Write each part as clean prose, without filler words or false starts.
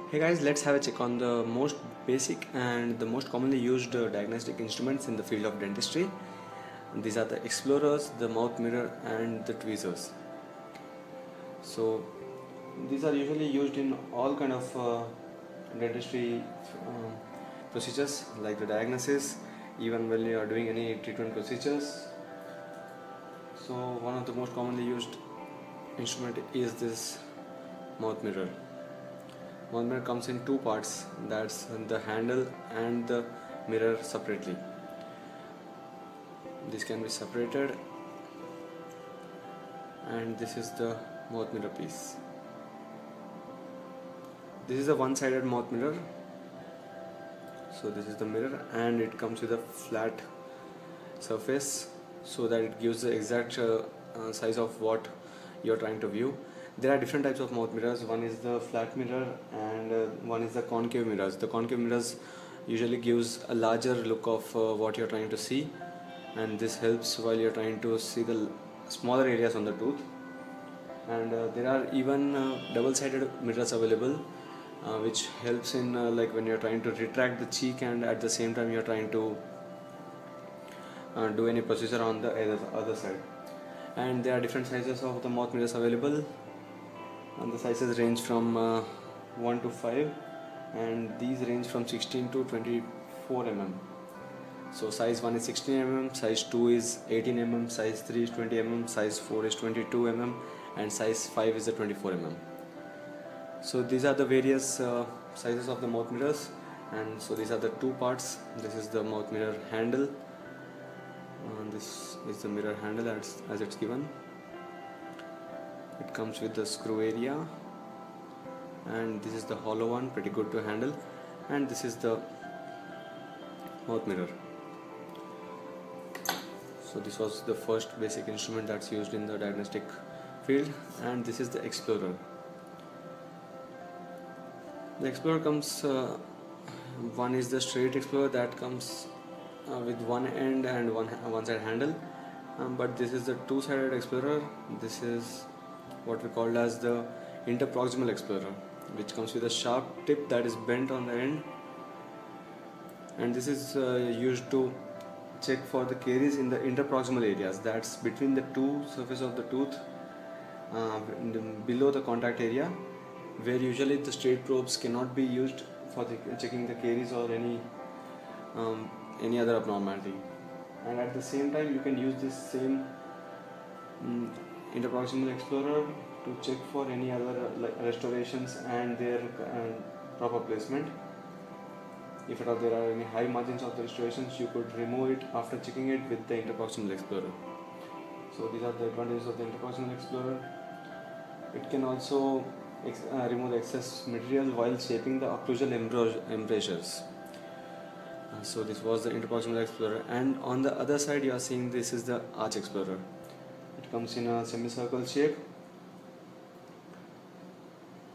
Hey guys, let's have a check on the most basic and the most commonly used diagnostic instruments in the field of dentistry. These are the explorers, the mouth mirror and the tweezers. So these are usually used in all kind of dentistry procedures like the diagnosis, even when you are doing any treatment procedures. So one of the most commonly used instrument is this mouth mirror. Mouth mirror comes in two parts, that's the handle and the mirror separately. This can be separated, and this is the mouth mirror piece. This is a one-sided mouth mirror. So this is the mirror and it comes with a flat surface so that it gives the exact size of what you are trying to view. There are different types of mouth mirrors. One is the flat mirror and one is the concave mirrors. The concave mirrors usually gives a larger look of what you are trying to see, and this helps while you are trying to see the smaller areas on the tooth. And there are even double-sided mirrors available, which helps in like when you are trying to retract the cheek and at the same time you are trying to do any procedure on the other side. And there are different sizes of the mouth mirrors available, and the sizes range from 1 to 5, and these range from 16 to 24 mm. So size 1 is 16 mm, size 2 is 18 mm, size 3 is 20 mm, size 4 is 22 mm, and size 5 is the 24 mm. So these are the various sizes of the mouth mirrors, and so these are the two parts. This is the mouth mirror handle, and this is the mirror handle as it's given. It comes with the screw area, and this is the hollow one, pretty good to handle, and this is the mouth mirror. So this was the first basic instrument that's used in the diagnostic field, and this is the explorer. The explorer comes, one is the straight explorer that comes with one end and one side handle, but this is the two-sided explorer. This is what we call as the interproximal explorer, which comes with a sharp tip that is bent on the end, and this is used to check for the caries in the interproximal areas, that's between the two surfaces of the tooth, below the contact area, where usually the straight probes cannot be used for checking the caries or any other abnormality. And at the same time you can use this same interproximal explorer to check for any other restorations and their proper placement. If at all there are any high margins of the restorations, you could remove it after checking it with the interproximal explorer. So these are the advantages of the interproximal explorer. It can also remove the excess material while shaping the occlusal embrasures. So this was the interproximal explorer, and on the other side you are seeing this is the arch explorer. It comes in a semicircle shape.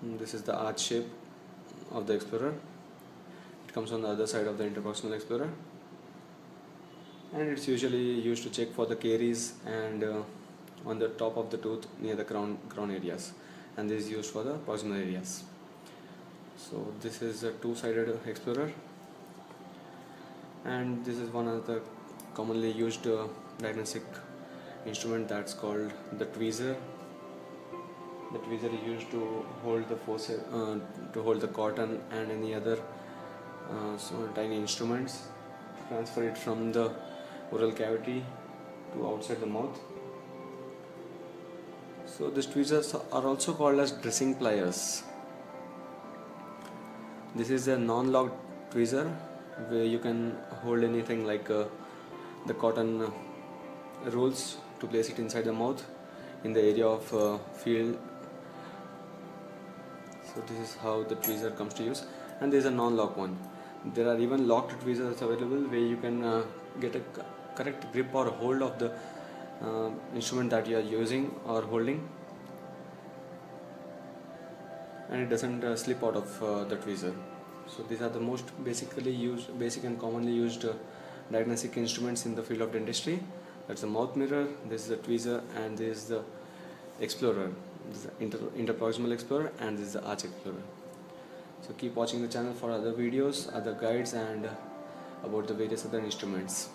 This is the arch shape of the explorer. It comes on the other side of the interproximal explorer, and it's usually used to check for the caries and on the top of the tooth near the crown areas, and this is used for the proximal areas. So this is a two-sided explorer, and this is one of the commonly used diagnostic instrument that's called the tweezer. The tweezer is used to hold the cotton and any other tiny instruments, transfer it from the oral cavity to outside the mouth. So these tweezers are also called as dressing pliers. This is a non-locked tweezer where you can hold anything like the cotton rolls to place it inside the mouth in the area of field. So this is how the tweezer comes to use, and there is a non-lock one. There are even locked tweezers available where you can get a correct grip or hold of the instrument that you are using or holding, and it doesn't slip out of the tweezer. So these are the most basic and commonly used diagnostic instruments in the field of dentistry. That's the mouth mirror, this is the tweezer, and this is the explorer. This is the interproximal explorer, and this is the arch explorer. So So keep watching the channel for other videos, other guides, and about the various other instruments.